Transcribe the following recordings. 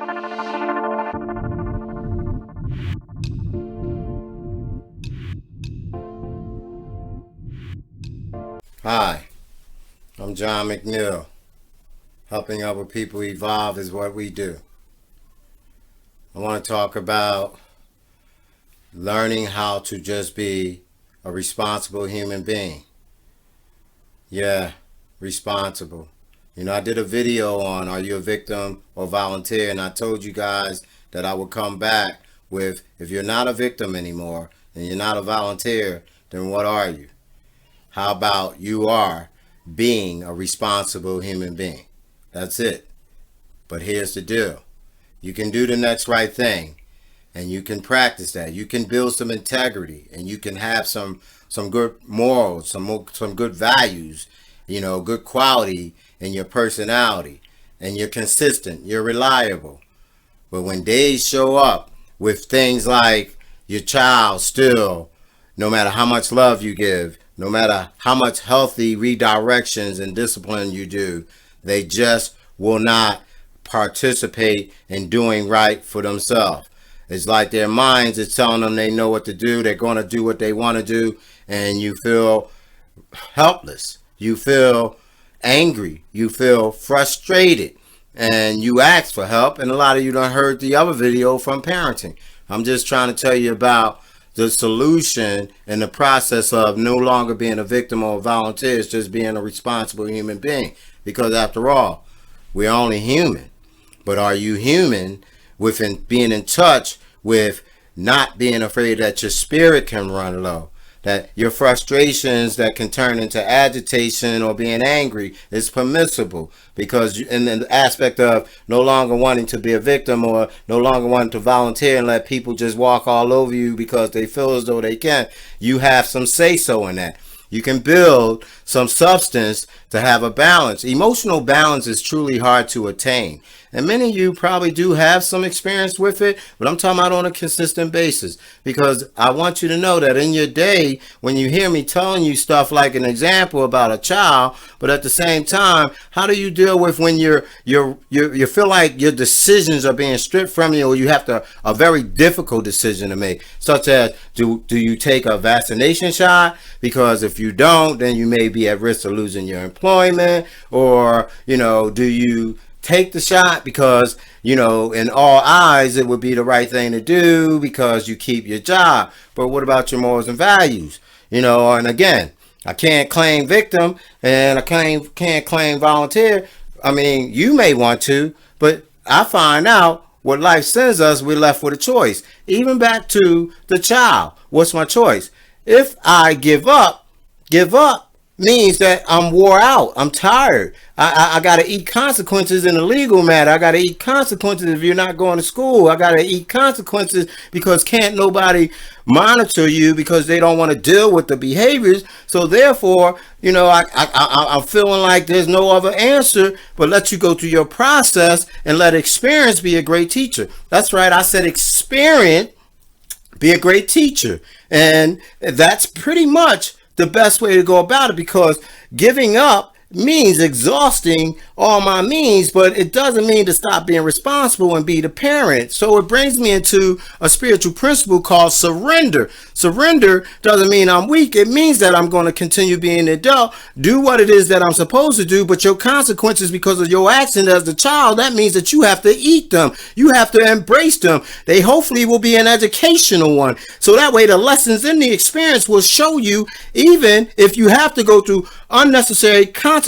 Hi, I'm John McNeil. Helping other people evolve is what we do. I want to talk about learning how to just be a responsible human being. Yeah, responsible. I did a video on are you a victim or volunteer, and I told you guys that I would come back with, if you're not a victim anymore and you're not a volunteer, then what are you? How about you are being a responsible human being? That's it. But here's the deal. You can do the next right thing, and you can practice that. You can build some integrity, and you can have some good morals, some good values, good quality in your personality, and you're consistent, you're reliable. But when days show up with things like your child still, no matter how much love you give, no matter how much healthy redirections and discipline you do, they just will not participate in doing right for themselves. It's like their minds is telling them they know what to do. They're going to do what they want to do. And you feel helpless. You feel angry. You feel frustrated. And you ask for help. And a lot of you done heard the other video from parenting. I'm just trying to tell you about the solution and the process of no longer being a victim or a volunteer, is just being a responsible human being. Because after all, we're only human. But are you human with being in touch with not being afraid that your spirit can run low? That your frustrations that can turn into agitation or being angry is permissible, because in the aspect of no longer wanting to be a victim or no longer wanting to volunteer and let people just walk all over you because they feel as though they can, you have some say-so in that. You can build some substance to have a balance. Emotional balance is truly hard to attain. And many of you probably do have some experience with it, but I'm talking about on a consistent basis, because I want you to know that in your day, when you hear me telling you stuff like an example about a child, but at the same time, how do you deal with when you feel like your decisions are being stripped from you, or you have a very difficult decision to make, such as do you take a vaccination shot? Because if you don't, then you may be at risk of losing your employment, or do you take the shot because in all eyes it would be the right thing to do because you keep your job? But what about your morals and values? And again, I can't claim victim and I can't claim volunteer. I mean, you may want to, but I find out what life sends us, we're left with a choice. Even back to the child, what's my choice? If I give up means that I'm wore out. I'm tired. I got to eat consequences in a legal matter. I got to eat consequences if you're not going to school. I got to eat consequences because can't nobody monitor you because they don't want to deal with the behaviors. So therefore, I'm feeling like there's no other answer but let you go through your process and let experience be a great teacher. That's right. I said experience be a great teacher. And that's pretty much the best way to go about it, because giving up means exhausting all my means, but it doesn't mean to stop being responsible and be the parent. So it brings me into a spiritual principle called surrender. Surrender doesn't mean I'm weak. It means that I'm going to continue being an adult, do what it is that I'm supposed to do, but your consequences because of your action as the child, that means that you have to eat them. You have to embrace them. They hopefully will be an educational one. So that way the lessons in the experience will show you, even if you have to go through unnecessary consequences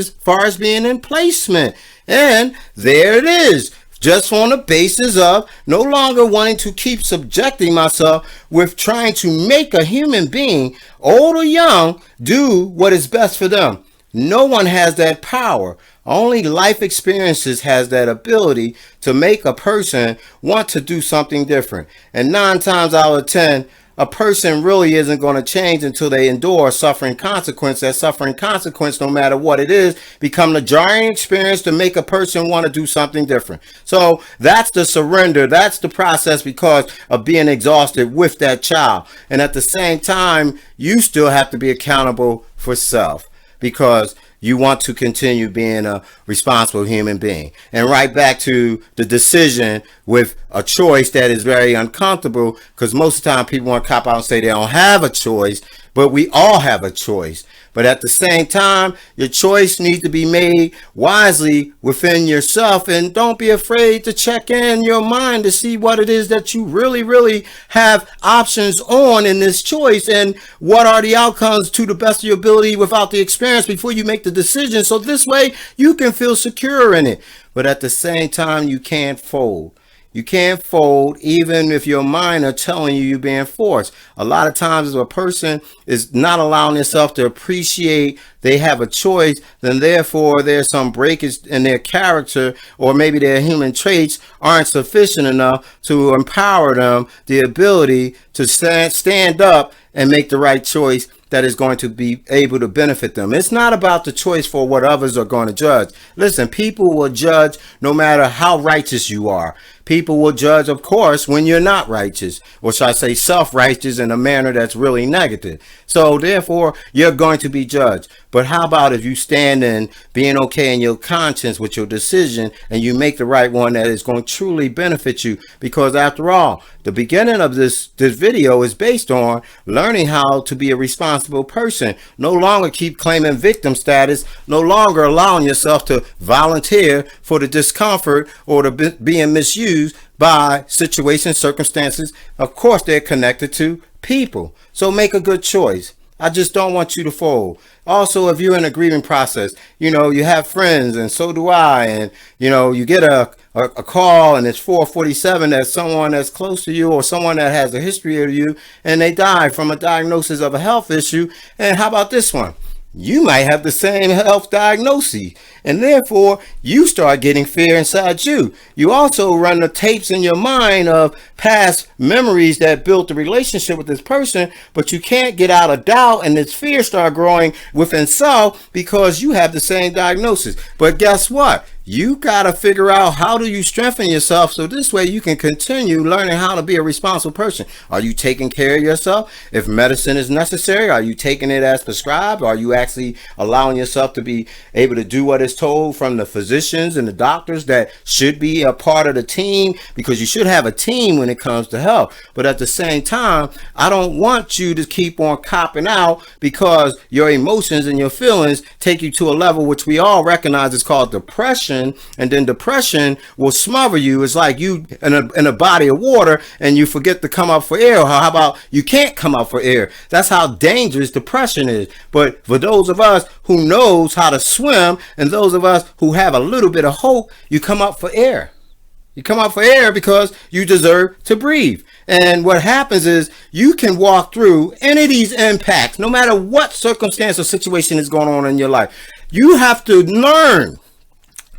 as far as being in placement. And there it is, just on the basis of no longer wanting to keep subjecting myself with trying to make a human being, old or young, do what is best for them. No one has that power. Only life experiences has that ability to make a person want to do something different. And 9 times out of 10, a person really isn't going to change until they endure suffering consequence. That suffering consequence, no matter what it is, become the jarring experience to make a person want to do something different. So that's the surrender. That's the process because of being exhausted with that child. And at the same time, you still have to be accountable for self, because you want to continue being a responsible human being. And right back to the decision with a choice that is very uncomfortable, because most of the time people want to cop out and say they don't have a choice, but we all have a choice. But at the same time, your choice needs to be made wisely within yourself, and don't be afraid to check in your mind to see what it is that you really have options on in this choice, and what are the outcomes to the best of your ability without the experience before you make the decision. So this way you can feel secure in it. But at the same time, you can't fold. You can't fold even if your mind are telling you you're being forced. A lot of times if a person is not allowing themselves to appreciate they have a choice, then therefore there's some breakage in their character, or maybe their human traits aren't sufficient enough to empower them the ability to stand up and make the right choice that is going to be able to benefit them. It's not about the choice for what others are going to judge. Listen, people will judge no matter how righteous you are. People will judge, of course, when you're not righteous, or should I say self-righteous in a manner that's really negative. So therefore, you're going to be judged. But how about if you stand in being okay in your conscience with your decision, and you make the right one that is going to truly benefit you? Because after all, the beginning of this video is based on learning how to be a responsible person. No longer keep claiming victim status, no longer allowing yourself to volunteer for the discomfort or the being misused by situations, circumstances. Of course, they're connected to people. So make a good choice. I just don't want you to fold. Also, if you're in a grieving process, you have friends, and so do I, and you get a call and it's 4:47 that someone that's close to you or someone that has a history of you, and they die from a diagnosis of a health issue. And how about this one? You might have the same health diagnosis, and therefore you start getting fear inside you. You also run the tapes in your mind of past memories that built the relationship with this person, but you can't get out of doubt, and this fear start growing within self because you have the same diagnosis. But guess what? You got to figure out how do you strengthen yourself so this way you can continue learning how to be a responsible person. Are you taking care of yourself? If medicine is necessary, are you taking it as prescribed? Are you actually allowing yourself to be able to do what is told from the physicians and the doctors that should be a part of the team? Because you should have a team when it comes to health. But at the same time, I don't want you to keep on copping out because your emotions and your feelings take you to a level which we all recognize is called depression. And then depression will smother you. It's like you in a body of water and you forget to come up for air. How about you can't come up for air? That's how dangerous depression is. But for those of us who knows how to swim, and those of us who have a little bit of hope, you come up for air. You come out for air because you deserve to breathe. And what happens is you can walk through any of these impacts, no matter what circumstance or situation is going on in your life. You have to learn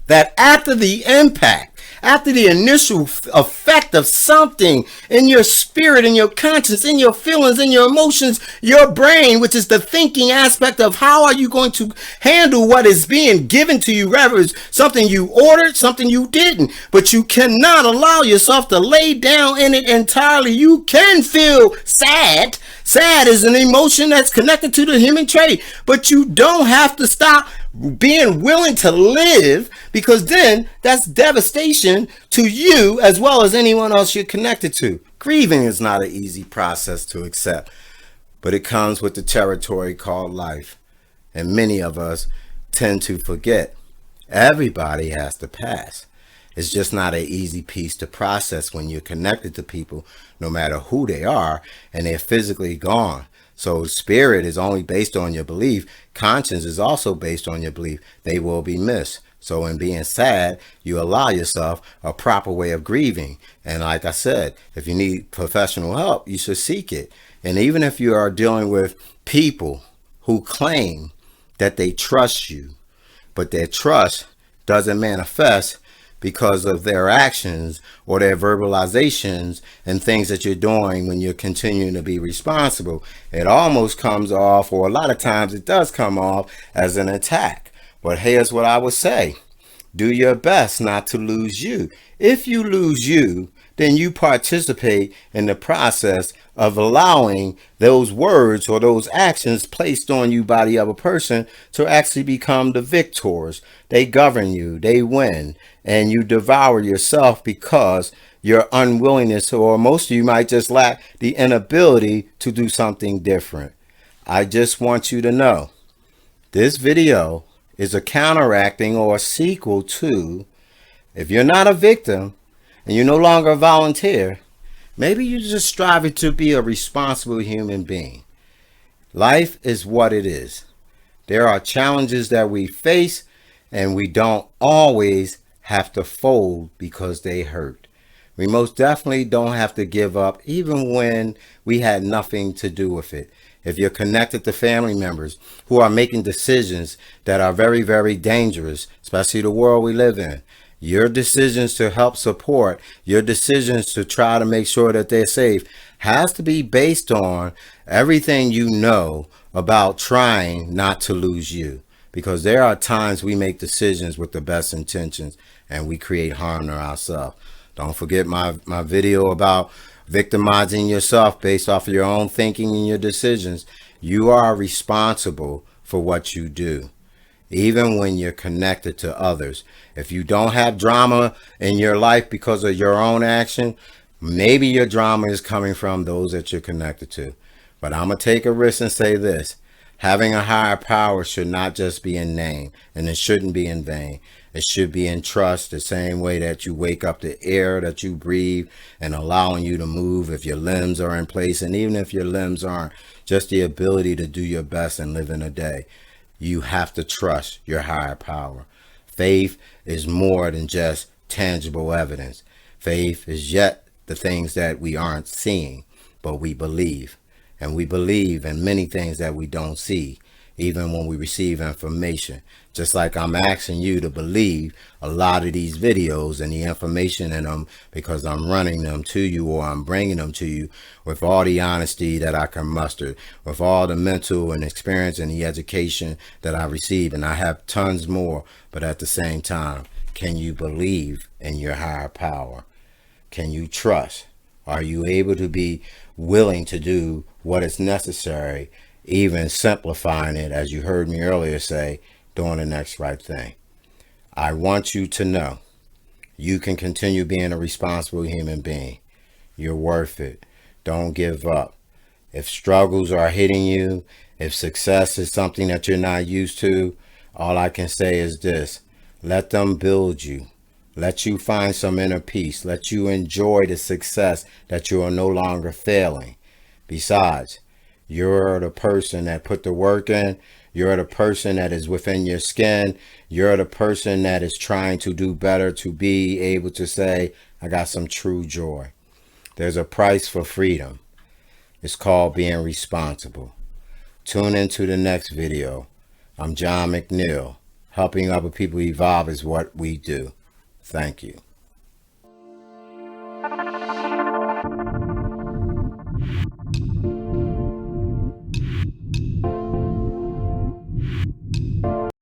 that after the impact, after the initial effect of something in your spirit, in your conscience, in your feelings, in your emotions, your brain, which is the thinking aspect of how are you going to handle what is being given to you, rather it's something you ordered, something you didn't. But you cannot allow yourself to lay down in it entirely. You can feel sad. Sad is an emotion that's connected to the human trait, but you don't have to stop being willing to live, because then that's devastation to you as well as anyone else you're connected to. Grieving is not an easy process to accept, but it comes with the territory called life. And many of us tend to forget everybody has to pass. It's just not an easy piece to process when you're connected to people, no matter who they are, and they're physically gone. So spirit is only based on your belief. Conscience is also based on your belief. They will be missed. So in being sad, you allow yourself a proper way of grieving. And like I said, if you need professional help, you should seek it. And even if you are dealing with people who claim that they trust you, but their trust doesn't manifest because of their actions or their verbalizations and things that you're doing when you're continuing to be responsible, it almost comes off, or a lot of times it does come off, as an attack. But here's what I would say. Do your best not to lose you. If you lose you, then you participate in the process of allowing those words or those actions placed on you by the other person to actually become the victors. They govern you, they win, and you devour yourself because your unwillingness, or most of you might just lack the inability to do something different. I just want you to know this video is a counteracting or a sequel to, if you're not a victim and you're no longer a volunteer, maybe you're just striving to be a responsible human being. Life is what it is. There are challenges that we face, and we don't always have to fold because they hurt. We most definitely don't have to give up even when we had nothing to do with it. If you're connected to family members who are making decisions that are very, very dangerous, especially the world we live in, your decisions to help support, your decisions to try to make sure that they're safe has to be based on everything you know about trying not to lose you. Because there are times we make decisions with the best intentions and we create harm to ourselves. Don't forget my video about victimizing yourself based off of your own thinking and your decisions. You are responsible for what you do, even when you're connected to others. If you don't have drama in your life because of your own action, maybe your drama is coming from those that you're connected to. But I'm going to take a risk and say this. Having a higher power should not just be in name, and it shouldn't be in vain. It should be in trust, the same way that you wake up, the air that you breathe and allowing you to move if your limbs are in place. And even if your limbs aren't, just the ability to do your best and live in a day. You have to trust your higher power. Faith is more than just tangible evidence. Faith is yet the things that we aren't seeing, but we believe. And we believe in many things that we don't see, even when we receive information. Just like I'm asking you to believe a lot of these videos and the information in them, because I'm running them to you, or I'm bringing them to you with all the honesty that I can muster, with all the mental and experience and the education that I receive. And I have tons more. But at the same time, can you believe in your higher power? Can you trust? Are you able to be willing to do what is necessary, even simplifying it, as you heard me earlier say, doing the next right thing? I want you to know you can continue being a responsible human being. You're worth it. Don't give up. If struggles are hitting you, if success is something that you're not used to, all I can say is this: let them build you. Let you find some inner peace. Let you enjoy the success that you are no longer failing. Besides, you're the person that put the work in. You're the person that is within your skin. You're the person that is trying to do better, to be able to say, I got some true joy. There's a price for freedom. It's called being responsible. Tune into the next video. I'm John McNeil. Helping other people evolve is what we do. Thank you.